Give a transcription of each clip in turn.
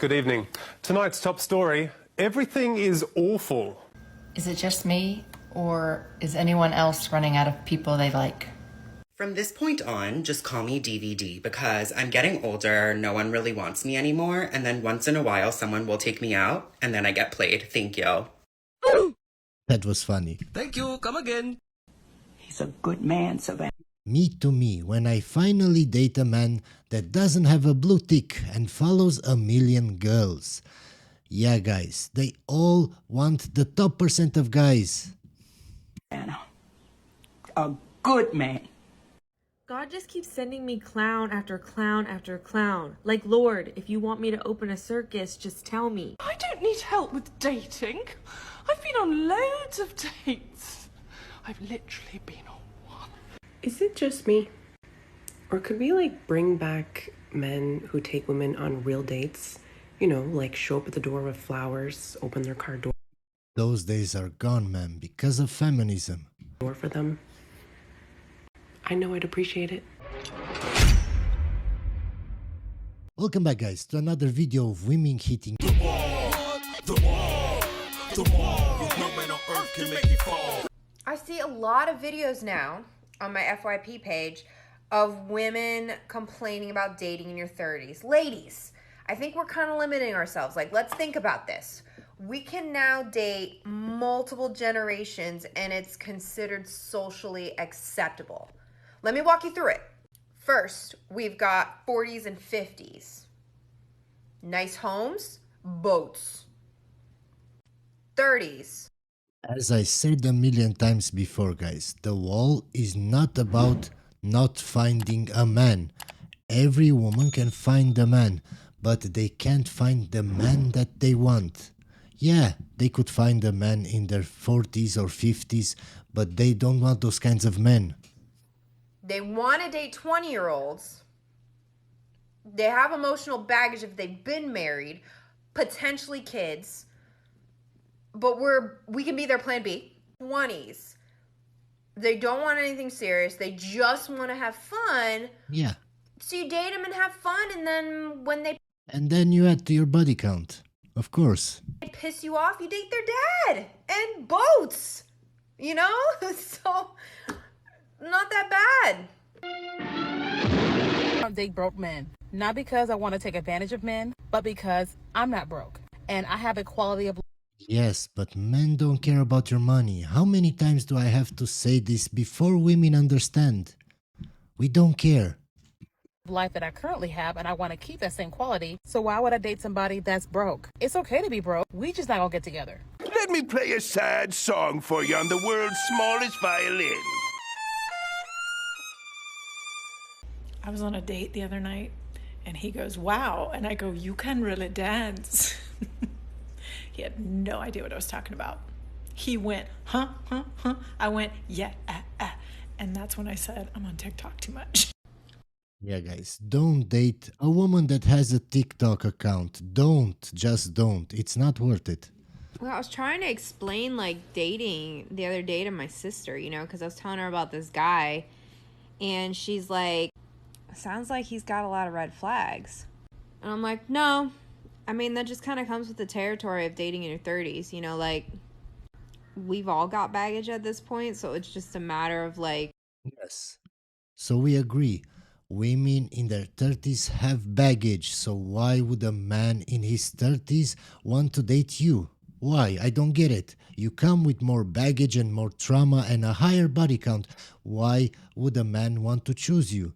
Good evening. Tonight's top story, everything is awful. Is it just me, or is anyone else running out of people they like? From this point on, just call me DVD because I'm getting older, no one really wants me anymore, and then once in a while someone will take me out, and then I get played. Thank you. That was funny. Thank you, come again. He's a good man, Savannah. Me to me, when I finally date a man that doesn't have a blue tick and follows a million girls. Yeah, guys, they all want the top % of guys. Savannah. A good man. God just keeps sending me clown after clown after clown. Like, Lord, if you want me to open a circus, just tell me. I don't need help with dating. I've been on loads of dates. I've literally been on one. Is it just me? Or could we bring back men who take women on real dates? You know, show up at the door with flowers, open their car door. Those days are gone, man, because of feminism. Door for them. I know I'd appreciate it. Welcome back, guys, to another video of women hitting The wall, the wall, the wall. No man on earth can make it fall. I see a lot of videos now on my FYP page of women complaining about dating in your 30s. Ladies, I think we're kind of limiting ourselves. Let's think about this. We can now date multiple generations and it's considered socially acceptable. Let me walk you through it. First, we've got 40s and 50s. Nice homes, boats. 30s. As I said a million times before, guys, the wall is not about not finding a man. Every woman can find a man, but they can't find the man that they want. Yeah, they could find a man in their 40s or 50s, but they don't want those kinds of men. They want to date 20-year-olds. They have emotional baggage if they've been married, potentially kids. But we can be their plan B. 20s. They don't want anything serious. They just want to have fun. Yeah. So you date them and have fun, and then when they... And then you add to your body count. Of course. piss you off, you date their dad. And boats. You know? So... not that bad. I don't date broke men. Not because I want to take advantage of men, but because I'm not broke. And I have a quality of Yes, but men don't care about your money. How many times do I have to say this before women understand? We don't care. life that I currently have, and I want to keep that same quality. So why would I date somebody that's broke? It's okay to be broke. We just not gonna get together. Let me play a sad song for you on the world's smallest violin. I was on a date the other night, and he goes, wow. And I go, you can really dance. He had no idea what I was talking about. He went, huh, huh, huh. I went, yeah, And that's when I said, I'm on TikTok too much. Yeah, guys, don't date a woman that has a TikTok account. Just don't. It's not worth it. Well, I was trying to explain, dating the other day to my sister, because I was telling her about this guy. And she's like, sounds like he's got a lot of red flags. And I'm like, no. I mean, that just kind of comes with the territory of dating in your 30s. We've all got baggage at this point. So it's just a matter of Yes. So we agree. Women in their 30s have baggage. So why would a man in his 30s want to date you? Why? I don't get it. You come with more baggage and more trauma and a higher body count. Why would a man want to choose you?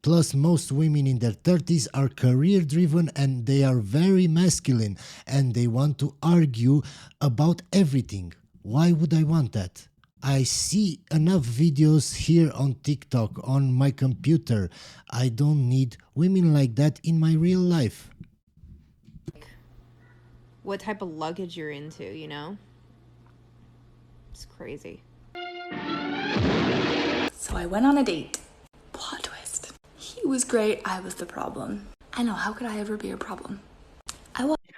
Plus, most women in their 30s are career-driven and they are very masculine and they want to argue about everything. Why would I want that? I see enough videos here on TikTok, on my computer. I don't need women like that in my real life. what type of luggage you're into, It's crazy. So I went on a date. Plot twist. He was great, I was the problem. I know, how could I ever be a problem?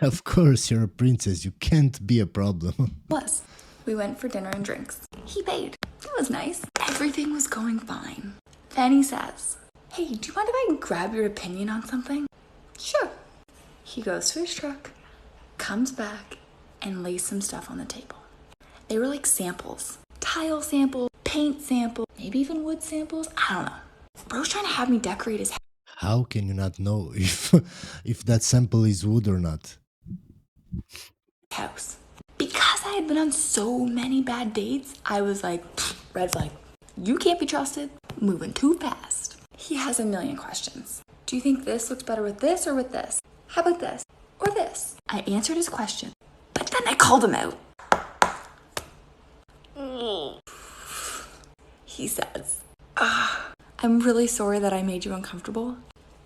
Of course, you're a princess. You can't be a problem. We went for dinner and drinks. He paid. It was nice. Everything was going fine. Then he says, hey, do you mind if I grab your opinion on something? Sure. He goes to his truck, comes back, and lays some stuff on the table. They were like samples. Tile sample, paint sample, maybe even wood samples. I don't know. Bro's trying to have me decorate his How can you not know if that sample is wood or not? house. Because I had been on so many bad dates, I was like, red flag. You can't be trusted. Moving too fast. He has a million questions. Do you think this looks better with this or with this? How about this? Or this? I answered his question, but then I called him out. He says, I'm really sorry that I made you uncomfortable,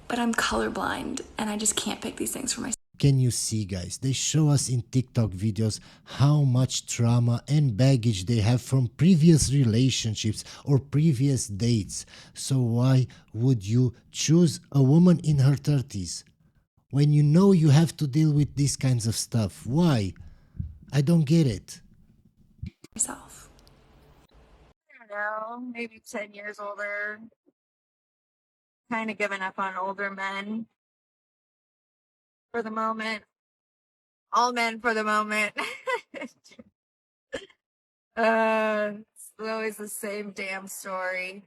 but I'm colorblind and I just can't pick these things for myself. Can you see, guys? They show us in TikTok videos how much trauma and baggage they have from previous relationships or previous dates. So why would you choose a woman in her 30s when you know you have to deal with these kinds of stuff? Why? I don't get it. Myself. I don't know, maybe 10 years older. Kind of giving up on older men for the moment. All men for the moment. It's always the same damn story.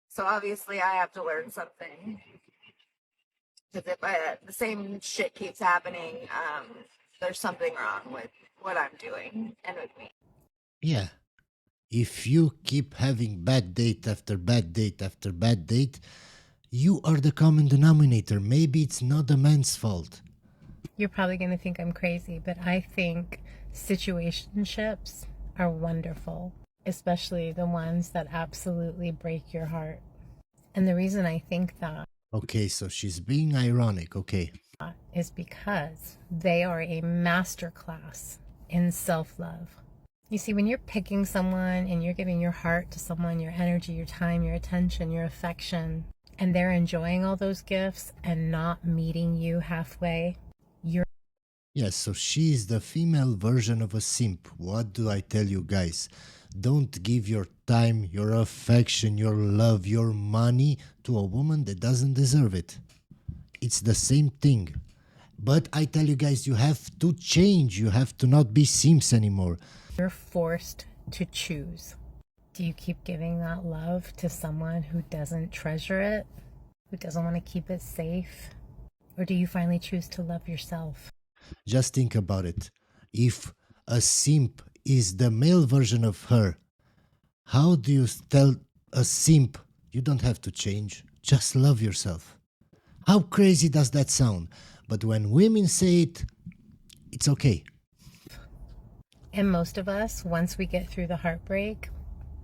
So obviously I have to learn something. Because if the same shit keeps happening, there's something wrong with what I'm doing and with me. Yeah. If you keep having bad date after bad date after bad date, you are the common denominator. Maybe it's not the man's fault. You're probably going to think I'm crazy, but I think situationships are wonderful, especially the ones that absolutely break your heart. And the reason I think that Okay, so she's being ironic, okay. is because they are a masterclass in self-love. You see, when you're picking someone and you're giving your heart to someone, your energy, your time, your attention, your affection, and they're enjoying all those gifts and not meeting you halfway, you're... Yes, so she is the female version of a simp. What do I tell you guys? Don't give your time, your affection, your love, your money to a woman that doesn't deserve it. It's the same thing. But I tell you guys, you have to change. You have to not be simps anymore. You're forced to choose. Do you keep giving that love to someone who doesn't treasure it, who doesn't want to keep it safe? Or do you finally choose to love yourself? Just think about it. If a simp is the male version of her, how do you tell a simp, you don't have to change, just love yourself? How crazy does that sound? But when women say it, it's okay. And most of us, once we get through the heartbreak,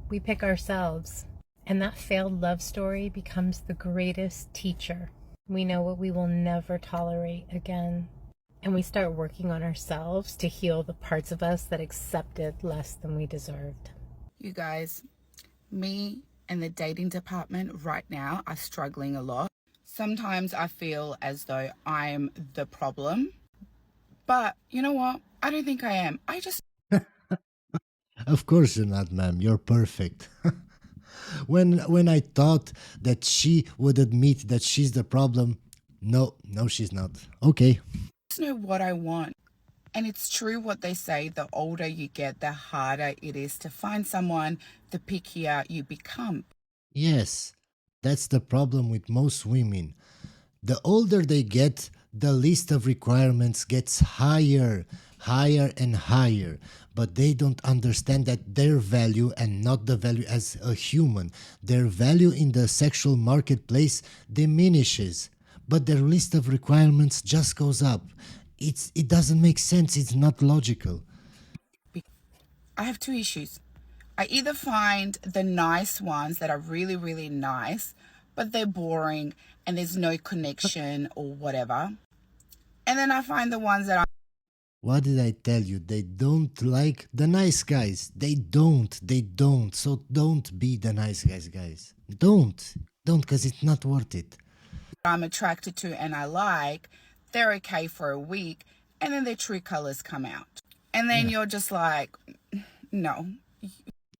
we pick ourselves. And that failed love story becomes the greatest teacher. We know what we will never tolerate again. And we start working on ourselves to heal the parts of us that accepted less than we deserved. You guys, me and the dating department right now are struggling a lot. Sometimes I feel as though I'm the problem. But you know what? I don't think I am. I just... Of course you're not, ma'am. You're perfect. When I thought that she would admit that she's the problem, no, she's not. Okay. just know what I want. And it's true what they say, the older you get, the harder it is to find someone, the pickier you become. Yes, that's the problem with most women. The older they get, the list of requirements gets higher and higher. But they don't understand that their value, and not the value as a human, their value in the sexual marketplace diminishes. But their list of requirements just goes up. It doesn't make sense. It's not logical. I have two issues. I either find the nice ones that are really, really nice, but they're boring and there's no connection or whatever. And then I find the ones that are... What did I tell you? They don't like the nice guys. They don't. So don't be the nice guys. Don't, because it's not worth it. I'm attracted to and I like, they're okay for a week, and then their true colors come out. And then you're just like, no.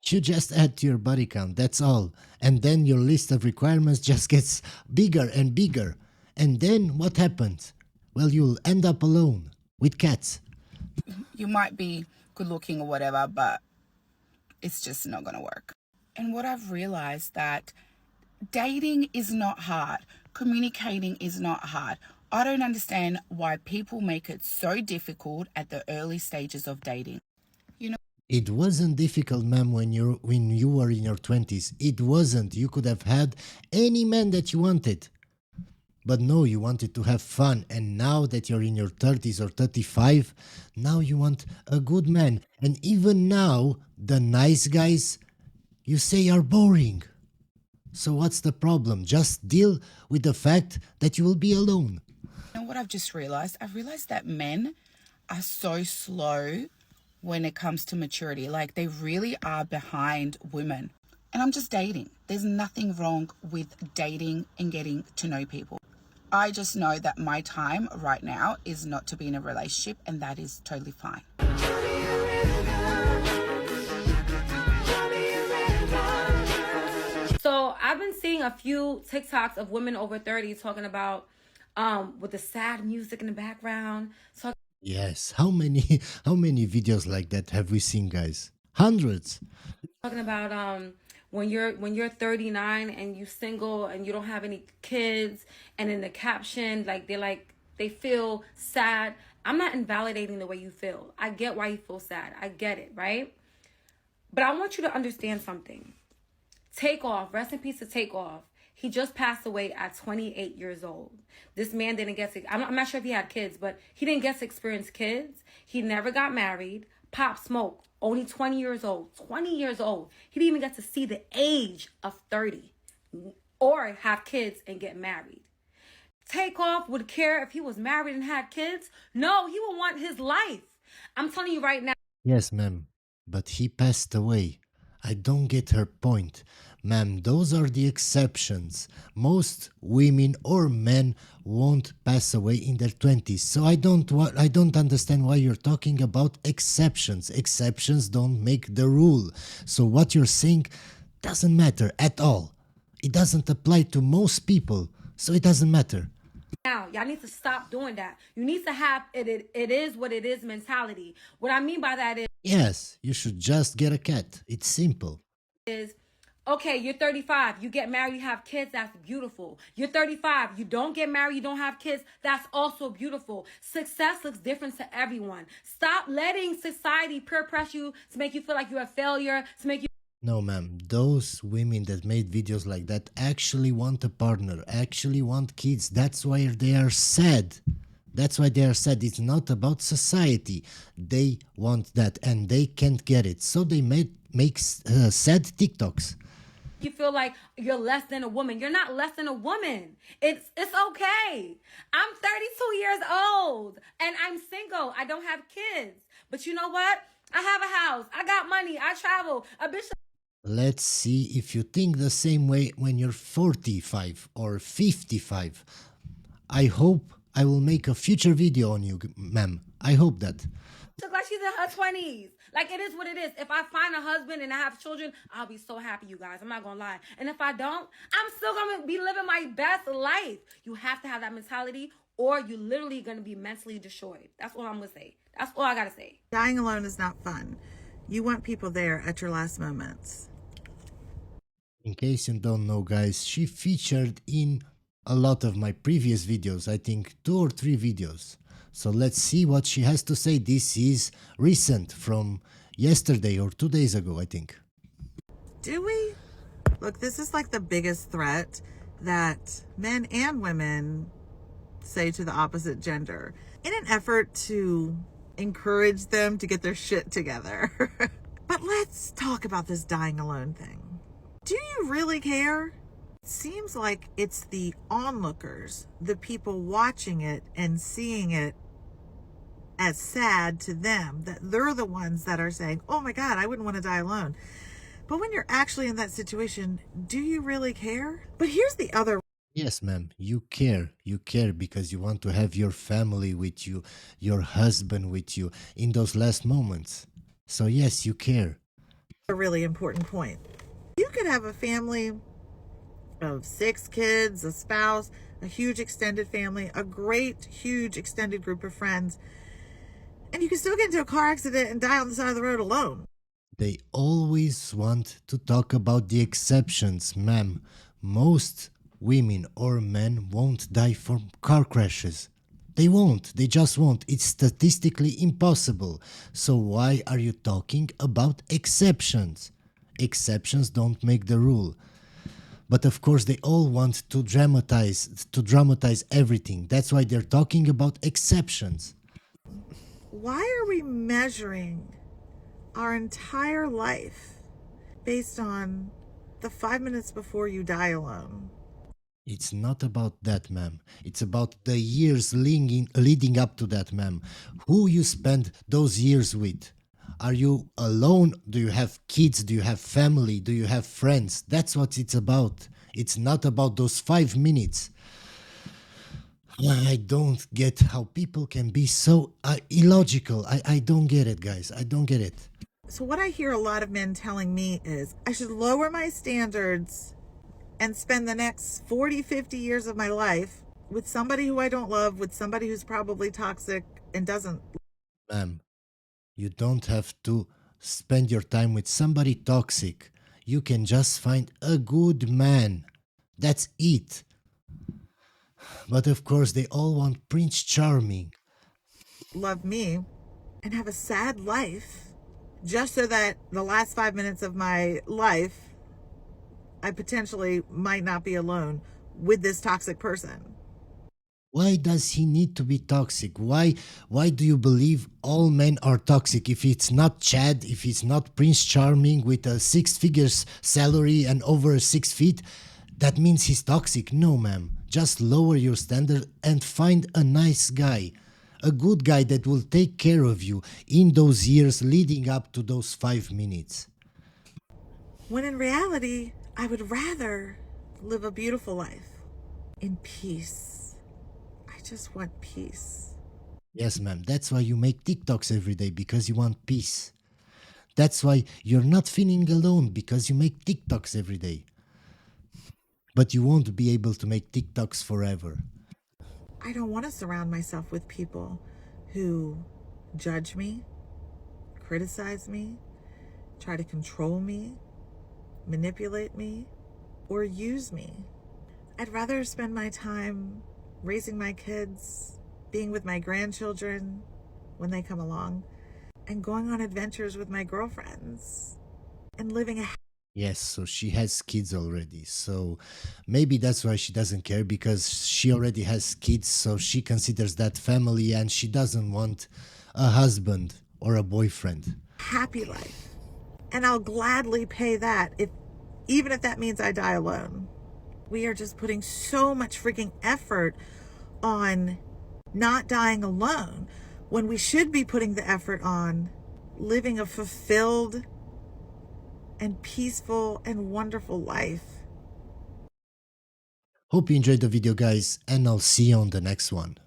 You just add to your body count, that's all. And then your list of requirements just gets bigger and bigger. And then what happens? well, you'll end up alone with cats. You might be good looking or whatever, but it's just not going to work. And what I've realized that dating is not hard. Communicating is not hard. I don't understand why people make it so difficult at the early stages of dating. You know, It wasn't difficult, ma'am, when you were in your 20s. It wasn't. You could have had any man that you wanted. But no, you wanted to have fun, and now that you're in your 30s or 35, now you want a good man. And even now, the nice guys you say are boring. So what's the problem? Just deal with the fact that you will be alone. you know what I've just realized? I've realized that men are so slow when it comes to maturity. Like, they really are behind women. And I'm just dating. There's nothing wrong with dating and getting to know people. I just know that my time right now is not to be in a relationship, and that is totally fine. So I've been seeing a few TikToks of women over 30 talking about with the sad music in the background. Yes, how many videos like that have we seen, guys? Hundreds. Talking about when you're 39 and you single and you don't have any kids, and in the caption they feel sad. I'm not invalidating the way you feel. I get why you feel sad. I get it, right? But I want you to understand something. Takeoff, rest in peace to Takeoff. He just passed away at 28 years old. This man didn't get to, I'm not sure if he had kids, but he didn't get to experience kids. He never got married. Pop Smoke, only 20 years old. 20 years old. He didn't even get to see the age of 30 or have kids and get married. Takeoff would care if he was married and had kids. No, he would want his life. I'm telling you right now. Yes, ma'am, but he passed away. I don't get her point. Ma'am, those are the exceptions. Most women or men won't pass away in their 20s. So I don't understand why you're talking about exceptions. Exceptions don't make the rule. So what you're saying doesn't matter at all. It doesn't apply to most people, so it doesn't matter. Now, y'all need to stop doing that. You need to have it is what it is mentality. What I mean by that Yes, you should just get a cat. It's simple. is okay, you're 35, you get married, you have kids, that's beautiful. You're 35, you don't get married, you don't have kids, that's also beautiful. Success looks different to everyone. Stop letting society peer pressure you to make you feel like you're a failure, to make you... No, ma'am, those women that made videos like that actually want a partner, actually want kids. That's why they are sad. That's why they are sad. It's not about society. They want that and they can't get it. So they make sad TikToks. You feel like you're less than a woman. You're not less than a woman. It's okay. I'm 32 years old and I'm single. I don't have kids. But you know what? I have a house. I got money. I travel. A bitch. Let's see if you think the same way when you're 45 or 55. I hope I will make a future video on you, ma'am. I hope that. Look like she's in her 20s. Like, it is what it is. If I find a husband and I have children, I'll be so happy, you guys. I'm not gonna lie. And if I don't, I'm still gonna be living my best life. You have to have that mentality, or you're literally gonna be mentally destroyed. That's all I'm gonna say. That's all I gotta say. Dying alone is not fun. You want people there at your last moments. In case you don't know, guys, she featured in a lot of my previous videos, I think 2 or 3 videos. So let's see what she has to say. This is recent, from yesterday or 2 days ago, I think. Do we? Look, this is like the biggest threat that men and women say to the opposite gender in an effort to encourage them to get their shit together. But let's talk about this dying alone thing. Do you really care? It seems like it's the onlookers, the people watching it and seeing it as sad to them, that they're the ones that are saying, oh my God, I wouldn't want to die alone. But when you're actually in that situation, do you really care? But here's the other. Yes, ma'am, you care. You care because you want to have your family with you, your husband with you in those last moments. So yes, you care. A really important point. You could have a family of 6 kids, a spouse, a huge extended family, a great, huge extended group of friends, and you can still get into a car accident and die on the side of the road alone. They always want to talk about the exceptions, ma'am. Most women or men won't die from car crashes. They won't. They just won't. It's statistically impossible. So why are you talking about exceptions? Exceptions don't make the rule. But of course they all want to dramatize everything. That's why they're talking about exceptions. Why are we measuring our entire life based on the 5 minutes before you die alone? It's not about that, ma'am. It's about the years leading up to that, ma'am. Who you spend those years with. Are you alone? Do you have kids? Do you have family? Do you have friends? That's what it's about. It's not about those 5 minutes. I don't get how people can be so illogical. I don't get it, guys. I don't get it. So what I hear a lot of men telling me is I should lower my standards and spend the next 40, 50 years of my life with somebody who I don't love, with somebody who's probably toxic and doesn't. Ma'am, you don't have to spend your time with somebody toxic. You can just find a good man. That's it. But of course, they all want Prince Charming. Love me and have a sad life just so that the last 5 minutes of my life I potentially might not be alone with this toxic person. Why does he need to be toxic? Why do you believe all men are toxic? If it's not Chad, if it's not Prince Charming with a 6-figure salary and over 6 feet, that means he's toxic. No, ma'am. Just lower your standard and find a nice guy. A good guy that will take care of you in those years leading up to those 5 minutes. When in reality, I would rather live a beautiful life in peace. I just want peace. Yes, ma'am. That's why you make TikToks every day, because you want peace. That's why you're not feeling alone, because you make TikToks every day. But you won't be able to make TikToks forever. I don't want to surround myself with people who judge me, criticize me, try to control me, manipulate me, or use me. I'd rather spend my time raising my kids, being with my grandchildren when they come along, and going on adventures with my girlfriends, and living a... Yes, so she has kids already. So maybe that's why she doesn't care, because she already has kids, so she considers that family and she doesn't want a husband or a boyfriend. happy life. And I'll gladly pay that, even if that means I die alone. We are just putting so much freaking effort on not dying alone when we should be putting the effort on living a fulfilled and peaceful and wonderful life. Hope you enjoyed the video, guys, and I'll see you on the next one.